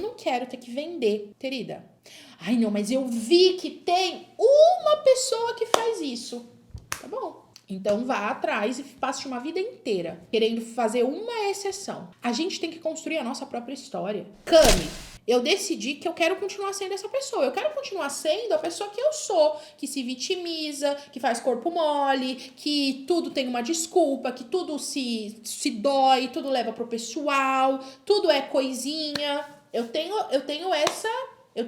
não quero ter que vender, querida. Ai, não, mas eu vi que tem uma pessoa que faz isso. Tá bom. Então vá atrás e passe uma vida inteira querendo fazer uma exceção. A gente tem que construir a nossa própria história. Cami, eu decidi que eu quero continuar sendo essa pessoa. Eu quero continuar sendo a pessoa que eu sou, que se vitimiza, que faz corpo mole, que tudo tem uma desculpa, que tudo se dói, tudo leva pro pessoal, tudo é coisinha. Eu tenho essa. Eu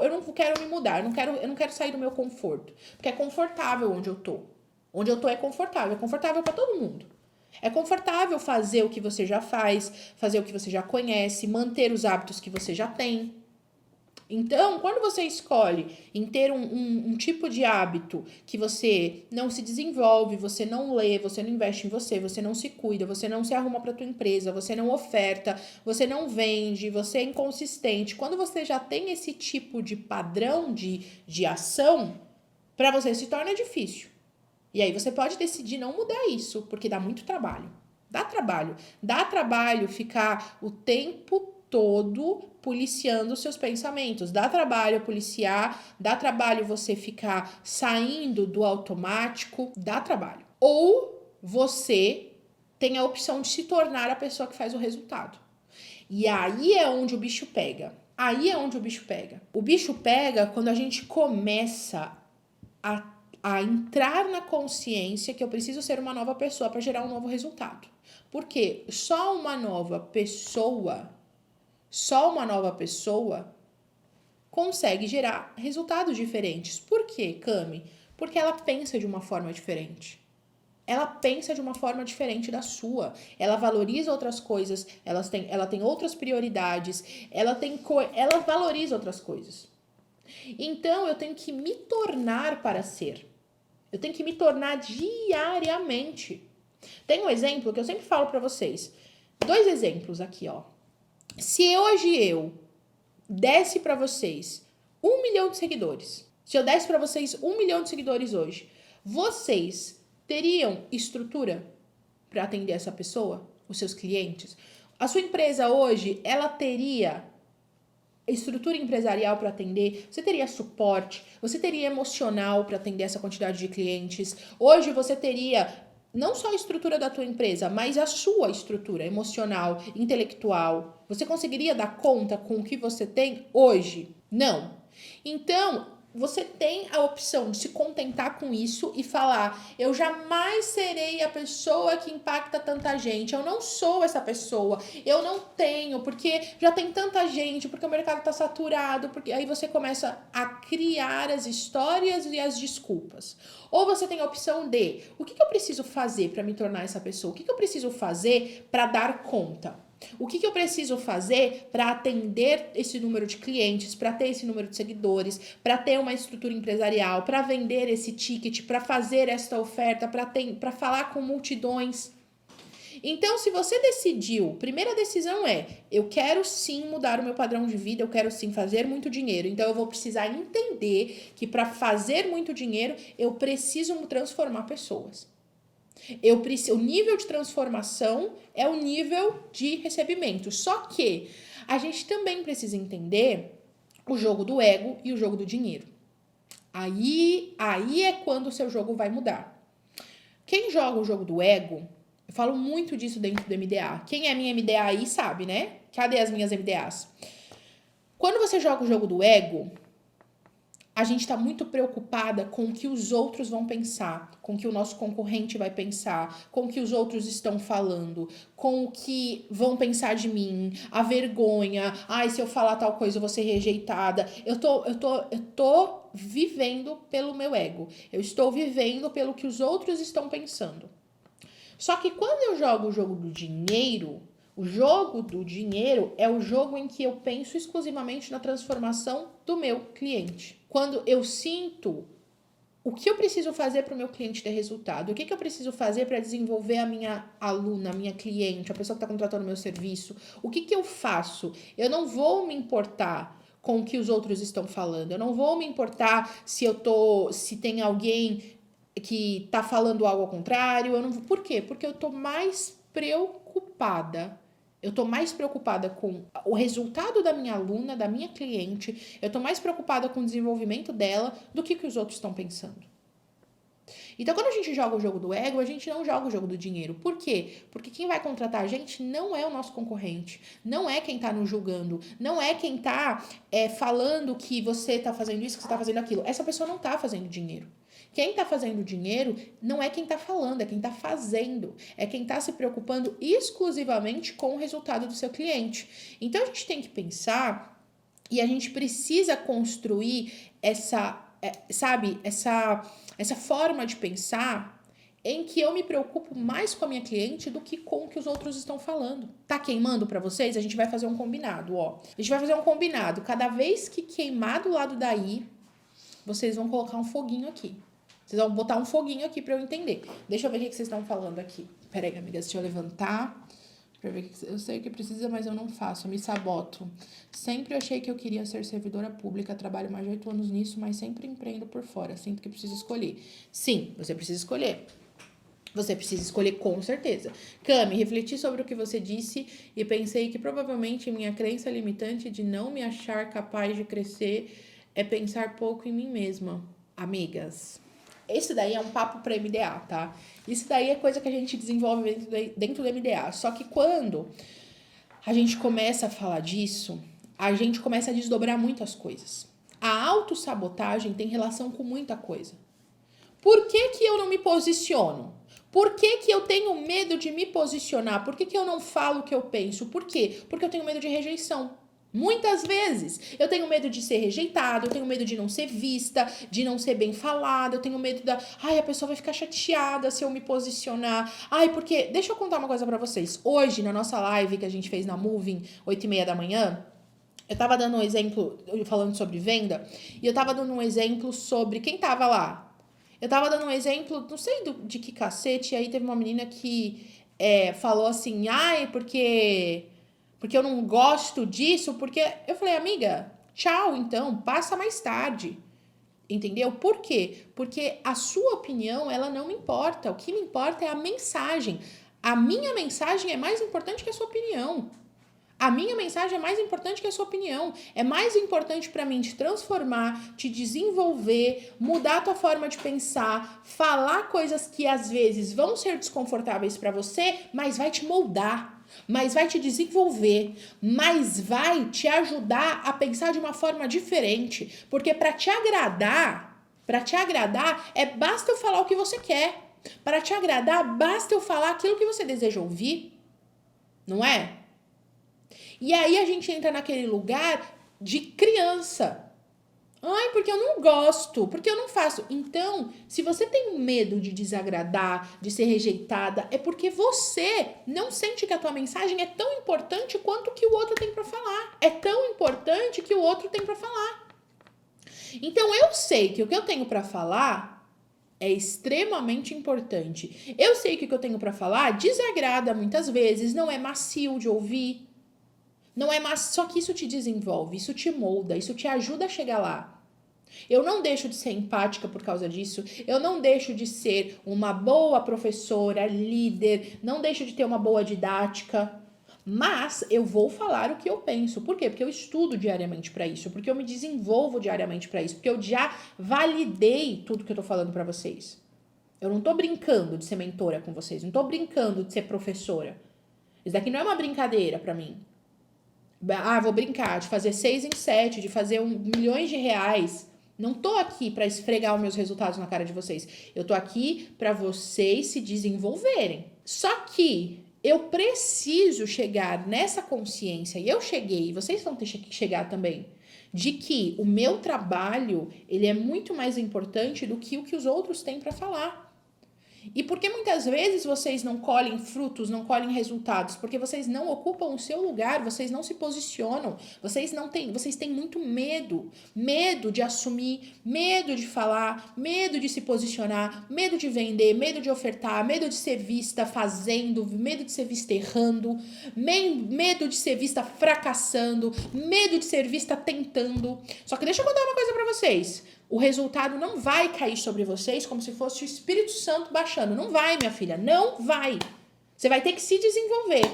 não quero me mudar, eu não quero sair do meu conforto. Porque é confortável onde eu tô. Onde eu tô é confortável pra todo mundo. É confortável fazer o que você já faz, fazer o que você já conhece, manter os hábitos que você já tem. Então, quando você escolhe em ter um tipo de hábito que você não se desenvolve, você não lê, você não investe em você, você não se cuida, você não se arruma para tua empresa, você não oferta, você não vende, você é inconsistente. Quando você já tem esse tipo de padrão de ação, para você se torna difícil. E aí você pode decidir não mudar isso, porque dá muito trabalho. Dá trabalho. Dá trabalho ficar o tempo todo policiando os seus pensamentos. Dá trabalho policiar, dá trabalho você ficar saindo do automático, dá trabalho. Ou você tem a opção de se tornar a pessoa que faz o resultado. E aí é onde o bicho pega. Aí é onde o bicho pega. O bicho pega quando a gente começa a entrar na consciência que eu preciso ser uma nova pessoa para gerar um novo resultado. Porque só uma nova pessoa consegue gerar resultados diferentes. Por quê, Cami? Porque ela pensa de uma forma diferente. Ela pensa de uma forma diferente da sua. Ela valoriza outras coisas, ela tem outras prioridades, ela valoriza outras coisas. Então, eu tenho que me tornar para ser. Eu tenho que me tornar diariamente. Tem um exemplo que eu sempre falo para vocês. 2 exemplos aqui, ó. Se hoje eu desse para vocês 1 milhão de seguidores, se eu desse para vocês 1 milhão de seguidores hoje, vocês teriam estrutura para atender essa pessoa, os seus clientes? A sua empresa hoje, ela teria estrutura empresarial para atender, você teria suporte, você teria emocional para atender essa quantidade de clientes. Hoje você teria não só a estrutura da tua empresa, mas a sua estrutura emocional, intelectual. Você conseguiria dar conta com o que você tem hoje? Não. Então, você tem a opção de se contentar com isso e falar: eu jamais serei a pessoa que impacta tanta gente, eu não sou essa pessoa, eu não tenho, porque já tem tanta gente, porque o mercado tá saturado, porque aí você começa a criar as histórias e as desculpas. Ou você tem a opção de: o que eu preciso fazer para me tornar essa pessoa? O que eu preciso fazer para dar conta? O que eu preciso fazer para atender esse número de clientes, para ter esse número de seguidores, para ter uma estrutura empresarial, para vender esse ticket, para fazer esta oferta, para falar com multidões? Então, se você decidiu, primeira decisão é: eu quero sim mudar o meu padrão de vida, eu quero sim fazer muito dinheiro. Então, eu vou precisar entender que para fazer muito dinheiro, eu preciso transformar pessoas. O nível de transformação é o nível de recebimento. Só que a gente também precisa entender o jogo do ego e o jogo do dinheiro. Aí é quando o seu jogo vai mudar. Quem joga o jogo do ego, eu falo muito disso dentro do MDA. Quem é minha MDA aí sabe, né? Cadê as minhas MDAs? Quando você joga o jogo do ego, a gente está muito preocupada com o que os outros vão pensar, com o que o nosso concorrente vai pensar, com o que os outros estão falando, com o que vão pensar de mim, a vergonha, ai, se eu falar tal coisa eu vou ser rejeitada. Eu tô vivendo pelo meu ego, eu estou vivendo pelo que os outros estão pensando. Só que quando eu jogo o jogo do dinheiro, o jogo do dinheiro é o jogo em que eu penso exclusivamente na transformação do meu cliente. Quando eu sinto o que eu preciso fazer para o meu cliente ter resultado, o que eu preciso fazer para desenvolver a minha aluna, a minha cliente, a pessoa que está contratando o meu serviço, o que eu faço? Eu não vou me importar com o que os outros estão falando, eu não vou me importar se tem alguém que tá falando algo ao contrário, por quê? Porque eu tô mais preocupada. Eu tô mais preocupada com o resultado da minha aluna, da minha cliente. Eu tô mais preocupada com o desenvolvimento dela do que os outros estão pensando. Então, quando a gente joga o jogo do ego, a gente não joga o jogo do dinheiro. Por quê? Porque quem vai contratar a gente não é o nosso concorrente, não é quem tá nos julgando, não é quem tá falando que você tá fazendo isso, que você tá fazendo aquilo. Essa pessoa não tá fazendo dinheiro. Quem tá fazendo dinheiro não é quem tá falando, é quem tá fazendo. É quem tá se preocupando exclusivamente com o resultado do seu cliente. Então, a gente tem que pensar e a gente precisa construir essa forma de pensar em que eu me preocupo mais com a minha cliente do que com o que os outros estão falando. Tá queimando pra vocês? A gente vai fazer um combinado, ó. A gente vai fazer um combinado. Cada vez que queimar do lado daí, vocês vão colocar um foguinho aqui. Vocês vão botar um foguinho aqui pra eu entender. Deixa eu ver o que vocês estão falando aqui. Pera aí, amigas, deixa eu levantar. Eu sei que precisa, mas eu não faço, eu me saboto. Sempre achei que eu queria ser servidora pública, trabalho mais de 8 anos nisso, mas sempre empreendo por fora, sinto que preciso escolher. Sim, você precisa escolher. Você precisa escolher com certeza. Cami, refleti sobre o que você disse e pensei que provavelmente minha crença limitante de não me achar capaz de crescer é pensar pouco em mim mesma. Amigas, esse daí é um papo para MDA, tá? Isso daí é coisa que a gente desenvolve dentro do MDA. Só que quando a gente começa a falar disso, a gente começa a desdobrar muitas coisas. A autossabotagem tem relação com muita coisa. Por que que eu não me posiciono? Por que que eu tenho medo de me posicionar? Por que que eu não falo o que eu penso? Por quê? Porque eu tenho medo de rejeição. Muitas vezes eu tenho medo de ser rejeitada, eu tenho medo de não ser vista, de não ser bem falada, eu tenho medo a pessoa vai ficar chateada se eu me posicionar. Porque, deixa eu contar uma coisa pra vocês. Hoje, na nossa live que a gente fez na Moving, 8h30 da manhã, eu tava dando um exemplo, falando sobre venda, e eu tava dando um exemplo sobre quem tava lá. Eu tava dando um exemplo, não sei de que cacete, e aí teve uma menina que falou assim, porque eu não gosto disso, porque... Eu falei, amiga, tchau, então, passa mais tarde. Entendeu? Por quê? Porque a sua opinião, ela não me importa. O que me importa é a mensagem. A minha mensagem é mais importante que a sua opinião. A minha mensagem é mais importante que a sua opinião. É mais importante para mim te transformar, te desenvolver, mudar a tua forma de pensar, falar coisas que às vezes vão ser desconfortáveis para você, mas vai te moldar, mas vai te desenvolver, mas vai te ajudar a pensar de uma forma diferente. Porque para te agradar, basta eu falar o que você quer. Para te agradar, basta eu falar aquilo que você deseja ouvir. Não é? E aí a gente entra naquele lugar de criança. Porque eu não gosto, porque eu não faço. Então, se você tem medo de desagradar, de ser rejeitada, é porque você não sente que a tua mensagem é tão importante quanto o que o outro tem para falar. É tão importante que o outro tem para falar. Então, eu sei que o que eu tenho para falar é extremamente importante. Eu sei que o que eu tenho para falar desagrada muitas vezes, não é macio de ouvir. Não é só que isso te desenvolve, isso te molda, isso te ajuda a chegar lá. Eu não deixo de ser empática por causa disso, eu não deixo de ser uma boa professora, líder, não deixo de ter uma boa didática, mas eu vou falar o que eu penso. Por quê? Porque eu estudo diariamente para isso, porque eu me desenvolvo diariamente para isso, porque eu já validei tudo que eu tô falando para vocês. Eu não tô brincando de ser mentora com vocês, não tô brincando de ser professora. Isso daqui não é uma brincadeira para mim. Vou brincar, de fazer 6 em 7, de fazer milhões de reais. Não tô aqui para esfregar os meus resultados na cara de vocês. Eu tô aqui para vocês se desenvolverem. Só que eu preciso chegar nessa consciência, e eu cheguei, e vocês vão ter que chegar também, de que o meu trabalho, ele é muito mais importante do que o que os outros têm para falar. E por que muitas vezes vocês não colhem frutos, não colhem resultados? Porque vocês não ocupam o seu lugar, vocês não se posicionam, vocês têm muito medo. Medo de assumir, medo de falar, medo de se posicionar, medo de vender, medo de ofertar, medo de ser vista fazendo, medo de ser vista errando, medo de ser vista fracassando, medo de ser vista tentando. Só que deixa eu contar uma coisa pra vocês. O resultado não vai cair sobre vocês como se fosse o Espírito Santo baixando. Não vai, minha filha, não vai. Você vai ter que se desenvolver.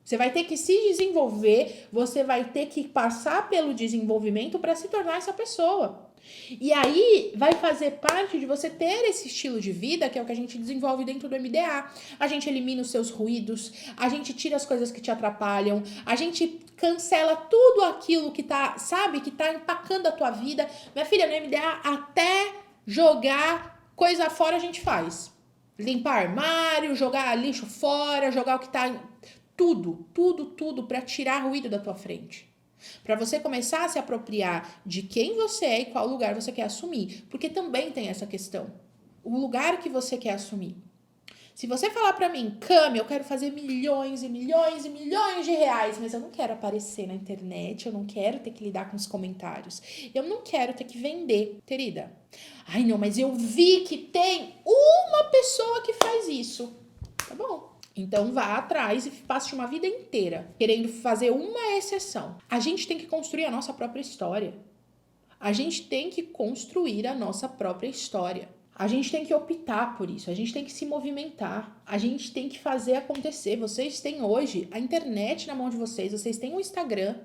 Você vai ter que se desenvolver, você vai ter que passar pelo desenvolvimento para se tornar essa pessoa. E aí vai fazer parte de você ter esse estilo de vida, que é o que a gente desenvolve dentro do MDA. A gente elimina os seus ruídos, a gente tira as coisas que te atrapalham, a gente cancela tudo aquilo que tá, sabe, que tá empacando a tua vida. Minha filha, no MDA, até jogar coisa fora a gente faz. Limpar armário, jogar lixo fora, jogar o que tá... Tudo para tirar ruído da tua frente. Para você começar a se apropriar de quem você é e qual lugar você quer assumir. Porque também tem essa questão. O lugar que você quer assumir. Se você falar para mim, Cami, eu quero fazer milhões e milhões e milhões de reais, mas eu não quero aparecer na internet, eu não quero ter que lidar com os comentários, eu não quero ter que vender, querida. Ai, não, mas eu vi que tem uma pessoa que faz isso. Tá bom. Então vá atrás e passe uma vida inteira querendo fazer uma exceção. A gente tem que construir a nossa própria história. A gente tem que construir a nossa própria história. A gente tem que optar por isso, a gente tem que se movimentar, a gente tem que fazer acontecer. Vocês têm hoje a internet na mão de vocês, vocês têm o Instagram,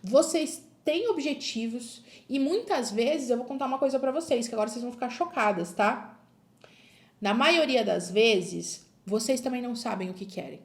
vocês têm objetivos e muitas vezes eu vou contar uma coisa pra vocês, que agora vocês vão ficar chocadas, tá? Na maioria das vezes, vocês também não sabem o que querem.